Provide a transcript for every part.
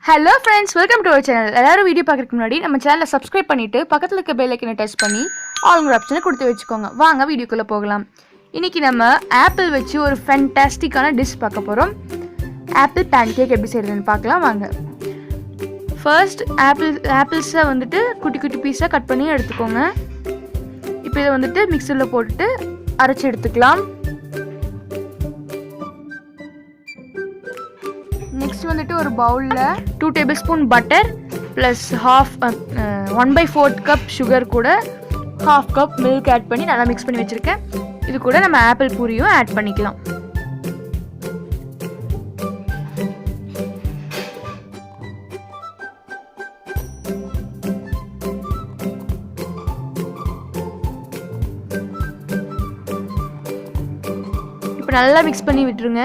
Hello friends, welcome to our channel. எல்லாரும் video பார்க்கறதுக்கு முன்னாடி நம்ம சேனலை சப்ஸ்கிரைப் பண்ணிட்டு பக்கத்துல இருக்க பெல் ஐகானை டச் பண்ணி ஆல்ங்கிற ஆப்ஷனை கொடுத்து வச்சுக்கோங்க. வாங்க வீடியோக்குள்ள போகலாம். இன்னைக்கு நம்ம ஆப்பிள் வச்சு ஒரு ஃபேண்டாஸ்டிக்கான டிஷ் பார்க்க போறோம். ஆப்பிள் பேன்கேக் எப்படி செய்யறதுன்னு பார்க்கலாம் வாங்க. ஃபர்ஸ்ட் ஆப்பிள்ஸை வந்துட்டு குட்டி குட்டி பீஸாக கட் பண்ணி எடுத்துக்கோங்க. இப்போ இதை வந்துட்டு மிக்சரில் போட்டுட்டு அரைச்சி எடுத்துக்கலாம். நெக்ஸ்ட் வந்துட்டு ஒரு பவுலில் 2 tablespoon butter plus 1/4 cup sugar கூட 1/2 கப் மில்க் ஆட் பண்ணி நல்லா மிக்ஸ் பண்ணி வச்சுருக்கேன். இது கூட நம்ம ஆப்பிள் பூரியும் ஆட் பண்ணிக்கலாம். இப்போ நல்லா மிக்ஸ் பண்ணி விட்டுருங்க.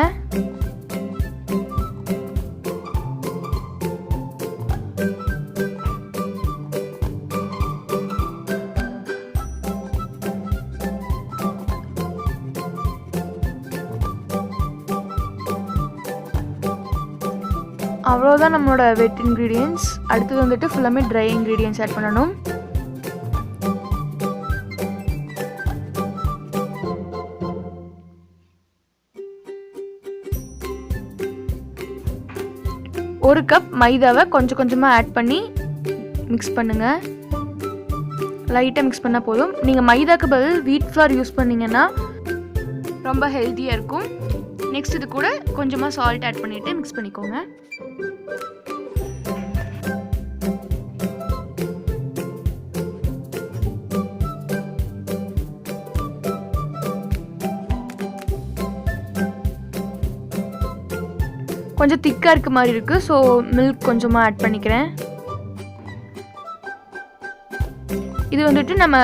அவ்வளோதான் நம்மளோட வெட் இன்க்ரீடியன்ஸ். அடுத்தது வந்துட்டு ஃபுல்லாமே ட்ரை இன்க்ரீடியன்ஸ் ஆட் பண்ணணும். ஒரு கப் மைதாவை கொஞ்சம் கொஞ்சமாக ஆட் பண்ணி மிக்ஸ் பண்ணுங்கள். லைட்டாக மிக்ஸ் பண்ணால் போதும். நீங்கள் மைதாக்கு பதில் வீட் ஃப்ளார் யூஸ் பண்ணிங்கன்னா ரொம்ப ஹெல்த்தியாக இருக்கும். நெக்ஸ்ட் இது கூட கொஞ்சமாக சால்ட் ஆட் பண்ணிவிட்டு மிக்ஸ் பண்ணிக்கோங்க. கொஞ்சம் திக்காக இருக்க மாதிரி இருக்குது, ஸோ மில்க் கொஞ்சமாக ஆட் பண்ணிக்கிறேன். இது வந்துட்டு நம்ம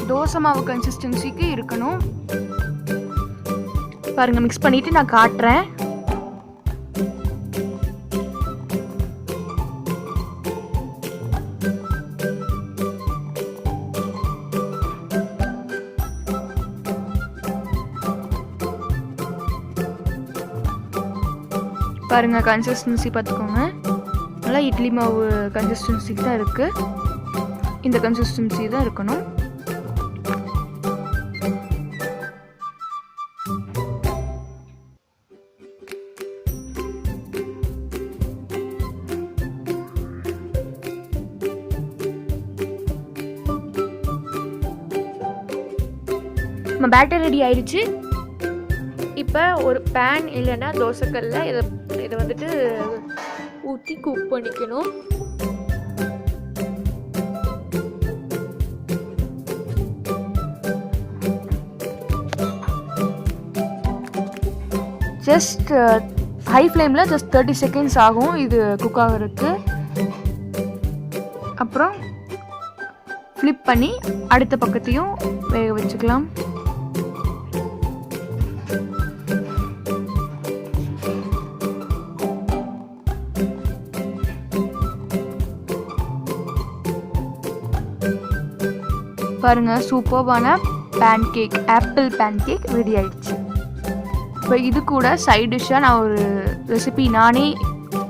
தோசை மாவு கன்சிஸ்டன்சிக்கு இருக்கணும். பாருங்க, மிக்ஸ் பண்ணிட்டு நான் காட்டுறேன். பாருங்க, கன்சிஸ்டன்சி பார்த்துக்கோங்க. நல்லா இட்லி மாவு கன்சிஸ்டன்சிக்கு தான் இருக்கு. இந்த கன்சிஸ்டன்சி தான் இருக்கணும். நம்ம பேட்டர் ரெடி ஆயிடுச்சு. இப்போ ஒரு பேன் இல்லைன்னா தோசைக்கல்ல இதை வந்துட்டு ஊற்றி குக் பண்ணிக்கணும். ஜஸ்ட் ஹை ஃப்ளேமில் ஜஸ்ட் 30 seconds ஆகும் இது குக் ஆகிறதுக்கு. அப்புறம் ஃப்ளிப் பண்ணி அடுத்த பக்கத்தையும் வேக வச்சுக்கலாம். பாருங்க, சூப்பர்பான பேன்கேக், ஆப்பிள் பேன்கேக் ரெடி ஆயிடுச்சு. இப்போ இது கூட சைட் டிஷ்ஷாக நான் ஒரு ரெசிபி நானே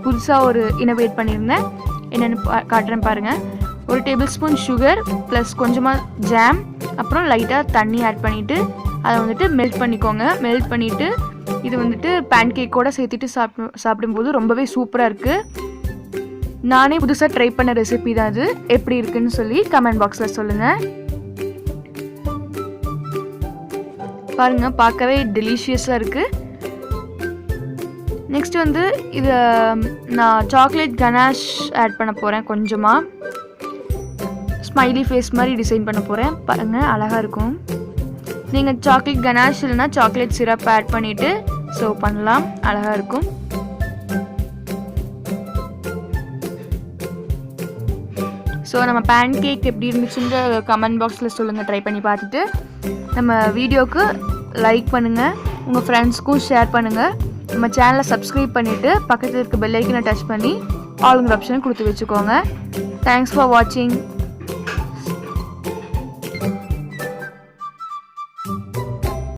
புதுசாக ஒரு இனோவேட் பண்ணியிருந்தேன். என்னென்னு காட்டுறேன் பாருங்கள். ஒரு tablespoon சுகர் ப்ளஸ் கொஞ்சமாக ஜாம், அப்புறம் லைட்டாக தண்ணி ஆட் பண்ணிவிட்டு அதை வந்துட்டு மெல்ட் பண்ணிக்கோங்க. மெல்ட் பண்ணிவிட்டு இது வந்துட்டு பேன்கேக்கோடு சேர்த்துட்டு சாப்பிடும்போது ரொம்பவே சூப்பராக இருக்குது. நானே புதுசாக ட்ரை பண்ண ரெசிபி தான் அது. எப்படி இருக்குன்னு சொல்லி கமெண்ட் பாக்ஸில் சொல்லுங்கள். பாருங்க, பார்க்கவே டெலிஷியஸாக இருக்குது. நெக்ஸ்ட் வந்து இதை நான் சாக்லேட் கனாஷ் ஆட் பண்ண போகிறேன். கொஞ்சமாக ஸ்மைலி ஃபேஸ் மாதிரி டிசைன் பண்ண போகிறேன். பாருங்கள், அழகாக இருக்கும். நீங்கள் சாக்லேட் கனாஷ் இல்லைன்னா சாக்லேட் சிரப் ஆட் பண்ணிவிட்டு சர்வ் பண்ணலாம். அழகாக இருக்கும். ஸோ நம்ம பேன்கேக் எப்படி இருந்துச்சுன்ற கமெண்ட் பாக்ஸில் சொல்லுங்கள். ட்ரை பண்ணி பார்த்துட்டு நம்ம வீடியோவுக்கு லைக் பண்ணுங்கள், உங்கள் ஃப்ரெண்ட்ஸ்க்கும் ஷேர் பண்ணுங்கள். நம்ம சேனலை சப்ஸ்கிரைப் பண்ணிவிட்டு பக்கத்தில் இருக்க பெல் ஐக்கனை டச் பண்ணி ஆளுங்கிற ஆப்ஷனை கொடுத்து வச்சுக்கோங்க. தேங்க்ஸ் ஃபார் வாட்சிங்.